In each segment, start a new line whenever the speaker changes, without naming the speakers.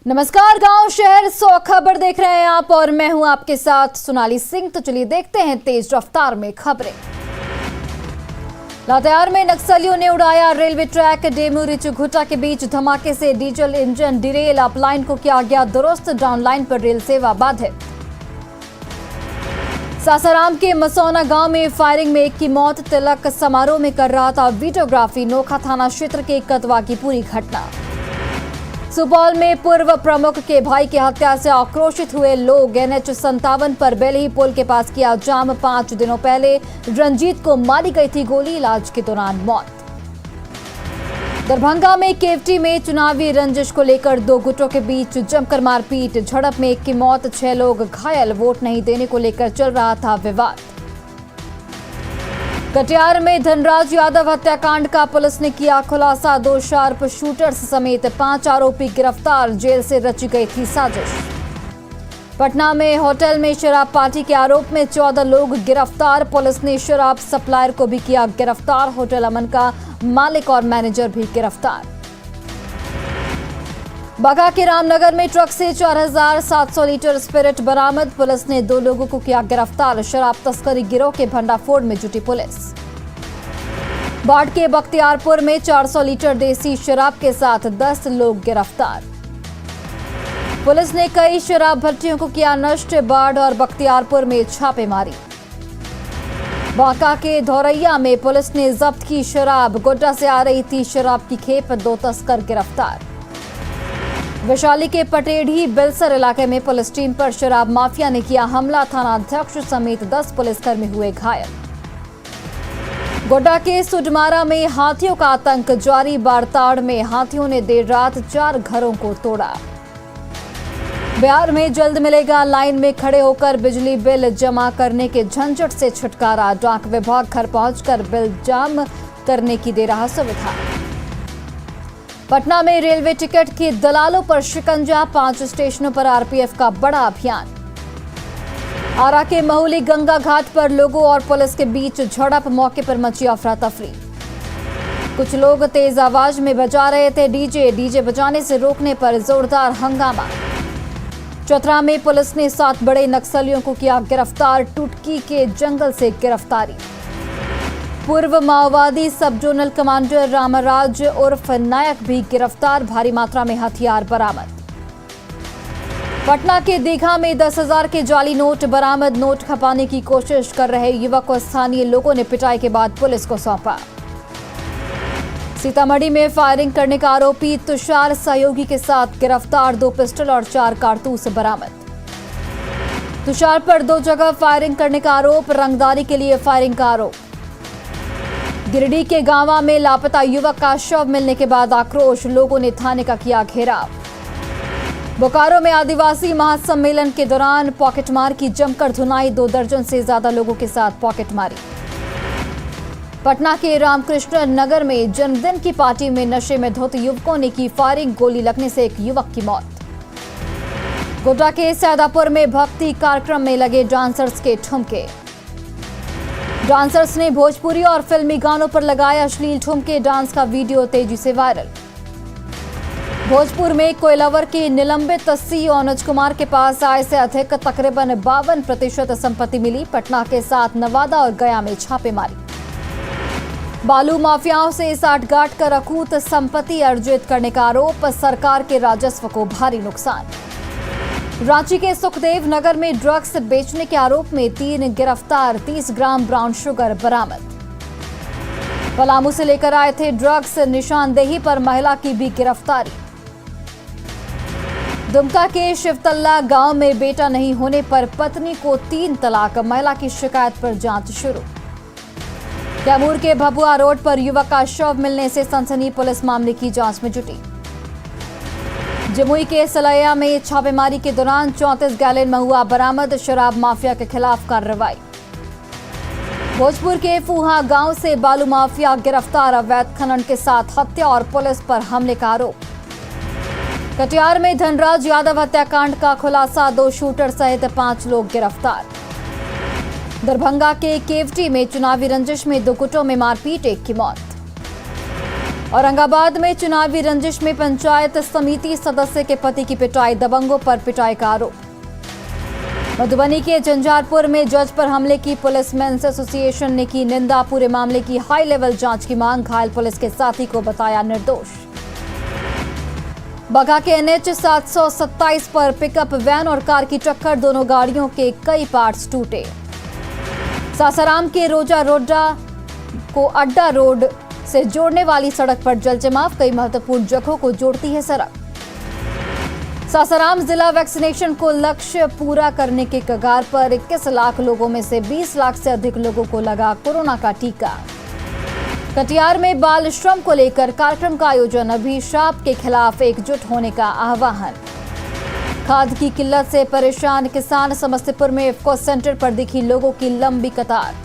नमस्कार, गांव शहर 100 खबर देख रहे हैं आप और मैं हूं आपके साथ सोनाली सिंह। तो चलिए देखते हैं तेज रफ्तार में खबरें। लातेहार में नक्सलियों ने उड़ाया रेलवे ट्रैक। डेमू घुटा के बीच धमाके से डीजल इंजन डिरेल। अपलाइन को किया गया दुरुस्त। डाउनलाइन पर रेल सेवा बाधित। सासाराम के मसौना गांव में फायरिंग में एक की मौत। तिलक समारोह में कर रहा था वीडियोग्राफी। नोखा थाना क्षेत्र के कतवा की पूरी घटना। सुपौल में पूर्व प्रमुख के भाई की हत्या से आक्रोशित हुए लोग। NH 57 पर बेलही पुल के पास किया जाम। 5 दिनों पहले रंजीत को मारी गई थी गोली। इलाज के दौरान मौत। दरभंगा में केवटी में चुनावी रंजिश को लेकर 2 गुटों के बीच जमकर मारपीट। झड़प में एक की मौत, 6 लोग घायल। वोट नहीं देने को लेकर चल रहा था विवाद। कटिहार में धनराज यादव हत्याकांड का पुलिस ने किया खुलासा। 2 शार्प शूटर्स समेत 5 आरोपी गिरफ्तार। जेल से रची गई थी साजिश। पटना में होटल में शराब पार्टी के आरोप में 14 लोग गिरफ्तार। पुलिस ने शराब सप्लायर को भी किया गिरफ्तार। होटल अमन का मालिक और मैनेजर भी गिरफ्तार। बांका के रामनगर में ट्रक से 4700 लीटर स्पिरिट बरामद। पुलिस ने 2 लोगों को किया गिरफ्तार। शराब तस्करी गिरोह के भंडाफोड़ में जुटी पुलिस। बाढ़ के बख्तियारपुर में 400 लीटर देसी शराब के साथ 10 लोग गिरफ्तार। पुलिस ने कई शराब भट्टियों को किया नष्ट। बाढ़ और बख्तियारपुर में छापेमारी। बांका के धौरैया में पुलिस ने जब्त की शराब। गोड्डा से आ रही थी शराब की खेप। 2 तस्कर गिरफ्तार। वैशाली के पटेढ़ी बेलसर इलाके में पुलिस टीम पर शराब माफिया ने किया हमला। थानाध्यक्ष समेत 10 पुलिसकर्मी हुए घायल। गोड्डा के सुडमारा में हाथियों का आतंक जारी। बारताड़ में हाथियों ने देर रात 4 घरों को तोड़ा। बिहार में जल्द मिलेगा लाइन में खड़े होकर बिजली बिल जमा करने के झंझट से छुटकारा। डाक विभाग घर पहुंचकर बिल जमा करने की दे रहा सुविधा। पटना में रेलवे टिकट के दलालों पर शिकंजा। 5 स्टेशनों पर RPF का बड़ा अभियान। आरा के महुली गंगा घाट पर लोगों और पुलिस के बीच झड़प। मौके पर मची अफरा तफरी। कुछ लोग तेज आवाज में बजा रहे थे डीजे बजाने से रोकने पर जोरदार हंगामा। चतरा में पुलिस ने 7 बड़े नक्सलियों को किया गिरफ्तार। टुटकी के जंगल से गिरफ्तारी। पूर्व माओवादी सब जोनल कमांडर रामराज उर्फ नायक भी गिरफ्तार। भारी मात्रा में हथियार बरामद। पटना के दीघा में 10,000 के जाली नोट बरामद। नोट खपाने की कोशिश कर रहे युवक को स्थानीय लोगों ने पिटाई के बाद पुलिस को सौंपा। सीतामढ़ी में फायरिंग करने का आरोपी तुषार सहयोगी के साथ गिरफ्तार। 2 पिस्टल और 4 कारतूस बरामद। तुषार पर 2 जगह फायरिंग करने का आरोप। रंगदारी के लिए फायरिंग का आरोप। गिरिडीह के गांवा में लापता युवक का शव मिलने के बाद आक्रोश। लोगों ने थाने का किया घेराव। बोकारो में आदिवासी महासम्मेलन के दौरान पॉकेटमार की जमकर धुनाई। 2 दर्जन से ज्यादा लोगों के साथ पॉकेटमारी। पटना के रामकृष्ण नगर में जन्मदिन की पार्टी में नशे में धुत युवकों ने की फायरिंग। गोली लगने से एक युवक की मौत। गोड्डा के सैदापुर में भक्ति कार्यक्रम में लगे डांसर्स के ठुमके। डांसर्स ने भोजपुरी और फिल्मी गानों पर लगाए अश्लील ठुमके। डांस का वीडियो तेजी से वायरल। भोजपुर में कोयलावर के निलंबित सी अनुज कुमार के पास आय से अधिक तकरीबन 52% संपत्ति मिली। पटना के साथ नवादा और गया में छापेमारी। बालू माफियाओं से साठगांठ कर अकूत संपत्ति अर्जित करने का आरोप। सरकार के राजस्व को भारी नुकसान। रांची के सुखदेव नगर में ड्रग्स बेचने के आरोप में 3 गिरफ्तार। 30 ग्राम ब्राउन शुगर बरामद। पलामू से लेकर आए थे ड्रग्स। निशानदेही पर महिला की भी गिरफ्तारी। दुमका के शिवतल्ला गांव में बेटा नहीं होने पर पत्नी को 3 तलाक। महिला की शिकायत पर जांच शुरू। कैमूर के भभुआ रोड पर युवक का शव मिलने से सनसनी। पुलिस मामले की जांच में जुटी। जमुई के सलैया में छापेमारी के दौरान 34 गैलन महुआ बरामद। शराब माफिया के खिलाफ कार्रवाई। भोजपुर के फूहा गांव से बालू माफिया गिरफ्तार। अवैध खनन के साथ हत्या और पुलिस पर हमले का आरोप। कटिहार में धनराज यादव हत्याकांड का खुलासा। 2 शूटर सहित 5 लोग गिरफ्तार। दरभंगा के केवटी में चुनावी रंजिश में 2 गुटों में मारपीट। 1 की मौत। औरंगाबाद में चुनावी रंजिश में पंचायत समिति सदस्य के पति की पिटाई, दबंगों पर पिटाई का आरोप। मधुबनी के झंझारपुर में जज पर हमले की पुलिसमैन्स एसोसिएशन ने की निंदा, पूरे मामले की हाई लेवल जांच की मांग, घायल पुलिस के साथी को बताया निर्दोष। बाघा के एनएच 727 पर पिकअप वैन और कार की टक्कर, दोनों गाड़ियों के कई पार्ट्स टूटे। सासाराम के रोजा रोडा को अड्डा रोड से जोड़ने वाली सड़क पर जलजमाव, कई महत्वपूर्ण जगहों को जोड़ती है सड़क। सासाराम जिला वैक्सीनेशन को लक्ष्य पूरा करने के कगार पर 21 लाख लोगों में से 20 लाख से अधिक लोगों को लगा कोरोना का टीका। कटिहार में बाल श्रम को लेकर कार्यक्रम का आयोजन, अभिशाप के खिलाफ एकजुट होने का आह्वान। खाद की किल्लत से परेशान किसान, समस्तीपुर में इफ्को सेंटर पर दिखी लोगों की लंबी कतार।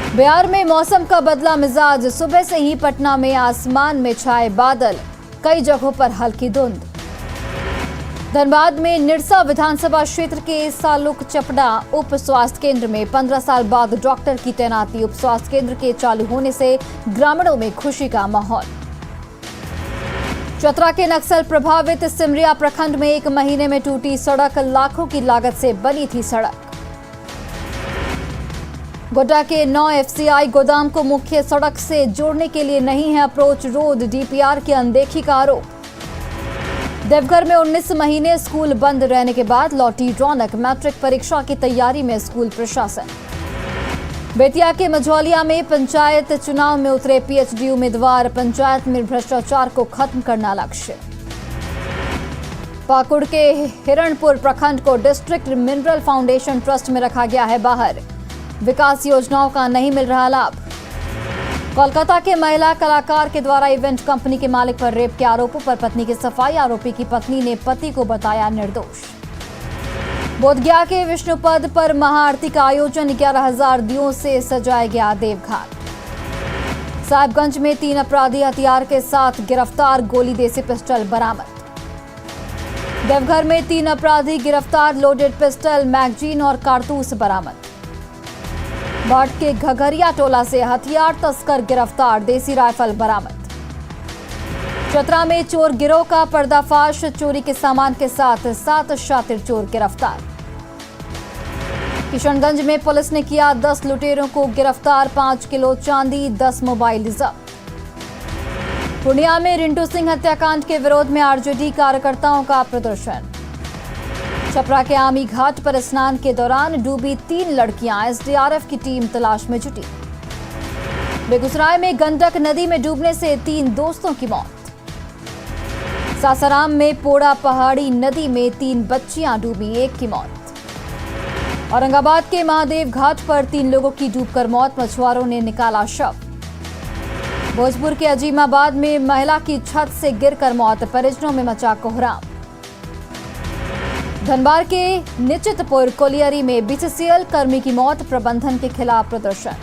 बिहार में मौसम का बदला मिजाज, सुबह से ही पटना में आसमान में छाए बादल, कई जगहों पर हल्की धुंध। धनबाद में निरसा विधानसभा क्षेत्र के सालुक चपड़ा उप स्वास्थ्य केंद्र में 15 साल बाद डॉक्टर की तैनाती, उप स्वास्थ्य केंद्र के चालू होने से ग्रामीणों में खुशी का माहौल। चतरा के नक्सल प्रभावित सिमरिया प्रखंड में 1 महीने में टूटी सड़क, लाखों की लागत से बनी थी सड़क। गोड्डा के 9 एफसीआई गोदाम को मुख्य सड़क से जोड़ने के लिए नहीं है अप्रोच रोड, डीपीआर की अनदेखी का आरोप। देवघर में 19 महीने स्कूल बंद रहने के बाद लौटी रौनक, मैट्रिक परीक्षा की तैयारी में स्कूल प्रशासन। बेतिया के मझौलिया में पंचायत चुनाव में उतरे पीएचडी उम्मीदवार, पंचायत में भ्रष्टाचार को खत्म करना लक्ष्य। पाकुड़ के हिरणपुर प्रखंड को डिस्ट्रिक्ट मिनरल फाउंडेशन ट्रस्ट में रखा गया है बाहर, विकास योजनाओं का नहीं मिल रहा लाभ। कोलकाता के महिला कलाकार के द्वारा इवेंट कंपनी के मालिक पर रेप के आरोपों पर पत्नी की सफाई, आरोपी की पत्नी ने पति को बताया निर्दोष। बोधगया के विष्णुपद पर महाआरती का आयोजन, 11,000 दियों से सजाया गया देवघाट। साहिबगंज में 3 अपराधी हथियार के साथ गिरफ्तार, गोली देसी पिस्टल बरामद। देवघर में 3 अपराधी गिरफ्तार, लोडेड पिस्टल, मैगजीन और कारतूस बरामद। बाट के घघरिया टोला से हथियार तस्कर गिरफ्तार, देसी राइफल बरामद। चतरा में चोर गिरोह का पर्दाफाश, चोरी के सामान के साथ 7 शातिर चोर गिरफ्तार। किशनगंज में पुलिस ने किया 10 लुटेरों को गिरफ्तार, 5 किलो चांदी, 10 मोबाइल जब्त। पूर्णिया में रिंटू सिंह हत्याकांड के विरोध में आरजेडी कार्यकर्ताओं का प्रदर्शन। छपरा के आमी घाट पर स्नान के दौरान डूबी 3 लड़कियां, एसडीआरएफ की टीम तलाश में जुटी। बेगूसराय में गंडक नदी में डूबने से 3 दोस्तों की मौत। सासाराम में पोड़ा पहाड़ी नदी में 3 बच्चियां डूबी, 1 की मौत। औरंगाबाद के महादेव घाट पर 3 लोगों की डूबकर मौत, मछुआरों ने निकाला शव। भोजपुर के अजीमाबाद में महिला की छत से गिरकर मौत, परिजनों में मचा कोहराम। धनबाद के निश्चितपुर कोलियरी में बीसीसीएल कर्मी की मौत, प्रबंधन के खिलाफ प्रदर्शन।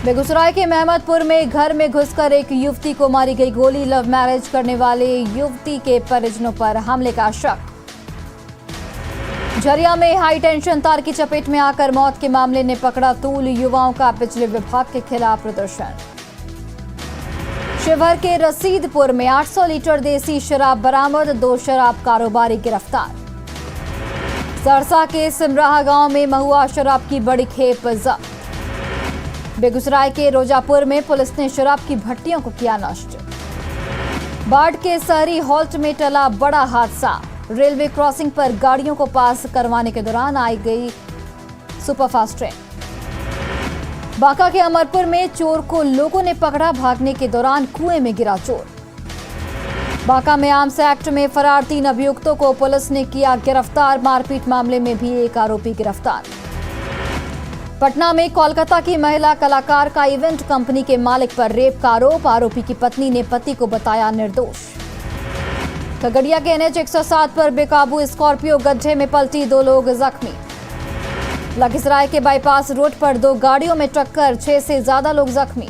बेगूसराय के महमदपुर में घर में घुसकर एक युवती को मारी गई गोली, लव मैरिज करने वाले युवती के परिजनों पर हमले का शक। झरिया में हाई टेंशन तार की चपेट में आकर मौत के मामले ने पकड़ा तूल, युवाओं का बिजली विभाग के खिलाफ प्रदर्शन। शिवहर के रसीदपुर में 800 लीटर देसी शराब बरामद, 2 शराब कारोबारी गिरफ्तार। सरसा के सिमराहा गांव में महुआ शराब की बड़ी खेप जब्त। बेगूसराय के रोजापुर में पुलिस ने शराब की भट्टियों को किया नष्ट। बाढ़ के शहरी हॉल्ट में टला बड़ा हादसा, रेलवे क्रॉसिंग पर गाड़ियों को पास करवाने के दौरान आई गई सुपरफास्ट ट्रेन। बांका के अमरपुर में चोर को लोगों ने पकड़ा, भागने के दौरान कुएं में गिरा चोर। बांका में आर्म्स एक्ट में फरार 3 अभियुक्तों को पुलिस ने किया गिरफ्तार, मारपीट मामले में भी 1 आरोपी गिरफ्तार। पटना में कोलकाता की महिला कलाकार का इवेंट कंपनी के मालिक पर रेप का आरोप, आरोपी की पत्नी ने पति को बताया निर्दोष। खगड़िया के एनएच 107 पर बेकाबू स्कॉर्पियो गड्ढे में पलटी, 2 लोग जख्मी। लखीसराय के बाईपास रोड पर 2 गाड़ियों में टक्कर, 6 से ज्यादा लोग जख्मी।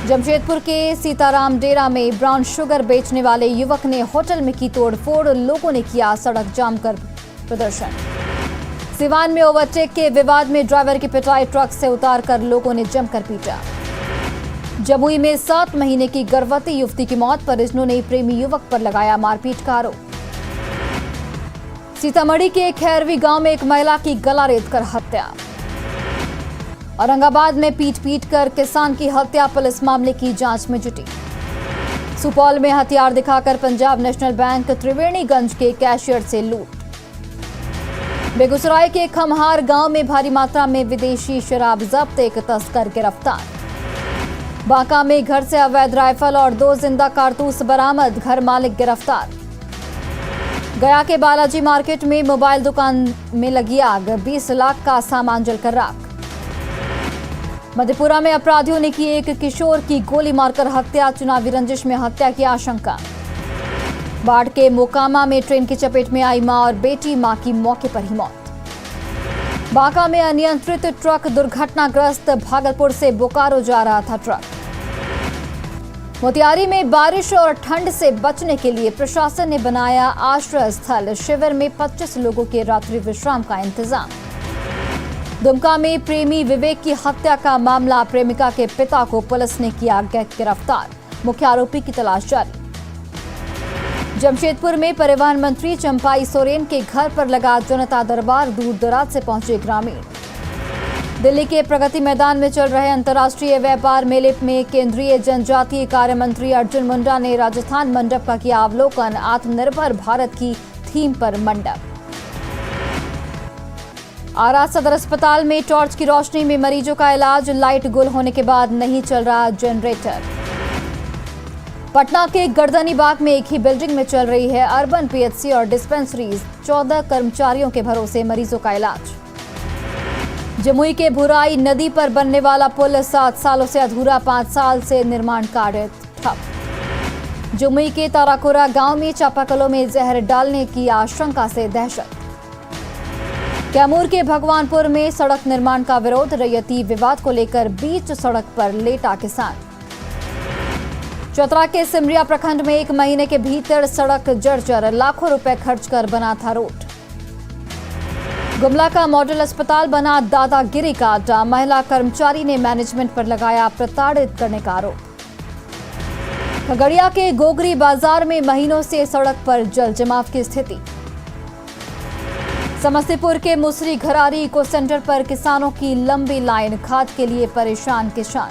जमशेदपुर के सीताराम डेरा में ब्राउन शुगर बेचने वाले युवक ने होटल में की तोड़फोड़, लोगों ने किया सड़क जाम कर प्रदर्शन। सिवान में ओवरटेक के विवाद में ड्राइवर की पिटाई, ट्रक से उतारकर लोगों ने जमकर पीटा। जमुई में 7 महीने की गर्भवती युवती की मौत, परिजनों ने प्रेमी युवक पर लगाया मारपीट का आरोप। सीतामढ़ी के खैरवी गांव में एक महिला की गला रेतकर हत्या। औरंगाबाद में पीट कर किसान की हत्या, पुलिस मामले की जांच में जुटी। सुपौल में हथियार दिखाकर पंजाब नेशनल बैंक त्रिवेणीगंज के कैशियर से लूट। बेगूसराय के खमहार गांव में भारी मात्रा में विदेशी शराब जब्त, एक तस्कर गिरफ्तार। बांका में घर से अवैध राइफल और 2 जिंदा कारतूस बरामद, घर मालिक गिरफ्तार। गया के बालाजी मार्केट में मोबाइल दुकान में लगी आग, 20 लाख का सामान जलकर राख। मधेपुरा में अपराधियों ने की एक किशोर की गोली मारकर हत्या, चुनावी रंजिश में हत्या की आशंका। बाढ़ के मोकामा में ट्रेन की चपेट में आई मां और बेटी, मां की मौके पर ही मौत। बांका में अनियंत्रित ट्रक दुर्घटनाग्रस्त, भागलपुर से बोकारो जा रहा था ट्रक। मोतिहारी में बारिश और ठंड से बचने के लिए प्रशासन ने बनाया आश्रय स्थल, शिविर में 25 लोगों के रात्रि विश्राम का इंतजाम। दुमका में प्रेमी विवेक की हत्या का मामला, प्रेमिका के पिता को पुलिस ने किया गिरफ्तार, मुख्य आरोपी की तलाश जारी। जमशेदपुर में परिवहन मंत्री चंपाई सोरेन के घर पर लगा जनता दरबार, दूर दराज से पहुंचे ग्रामीण। दिल्ली के प्रगति मैदान में चल रहे अंतर्राष्ट्रीय व्यापार मेले में केंद्रीय जनजातीय कार्य मंत्री अर्जुन मुंडा ने राजस्थान मंडप का किया अवलोकन, आत्मनिर्भर भारत की थीम पर मंडप। आरा सदर अस्पताल में टॉर्च की रोशनी में मरीजों का इलाज, लाइट गुल होने के बाद नहीं चल रहा जनरेटर। पटना के गर्दनी बाग में एक ही बिल्डिंग में चल रही है अर्बन पीएचसी और डिस्पेंसरीज, 14 कर्मचारियों के भरोसे मरीजों का इलाज। जमुई के भुराई नदी पर बनने वाला पुल 7 सालों से अधूरा, 5 साल से निर्माण कार्य ठप। जमुई के ताराकोरा गांव में चापाकलों में जहर डालने की आशंका से दहशत। कैमूर के भगवानपुर में सड़क निर्माण का विरोध, रैयती विवाद को लेकर बीच सड़क पर लेटा किसान। चतरा के सिमरिया प्रखंड में 1 महीने के भीतर सड़क जर्जर, लाखों रुपए खर्च कर बना था रोड। गुमला का मॉडल अस्पताल बना दादागिरी का अड्डा, महिला कर्मचारी ने मैनेजमेंट पर लगाया प्रताड़ित करने का आरोप। खगड़िया के गोगरी बाजार में महीनों से सड़क पर जल जमाव की स्थिति। समस्तीपुर के मुसरी घरारी इको सेंटर पर किसानों की लंबी लाइन, खाद के लिए परेशान किसान।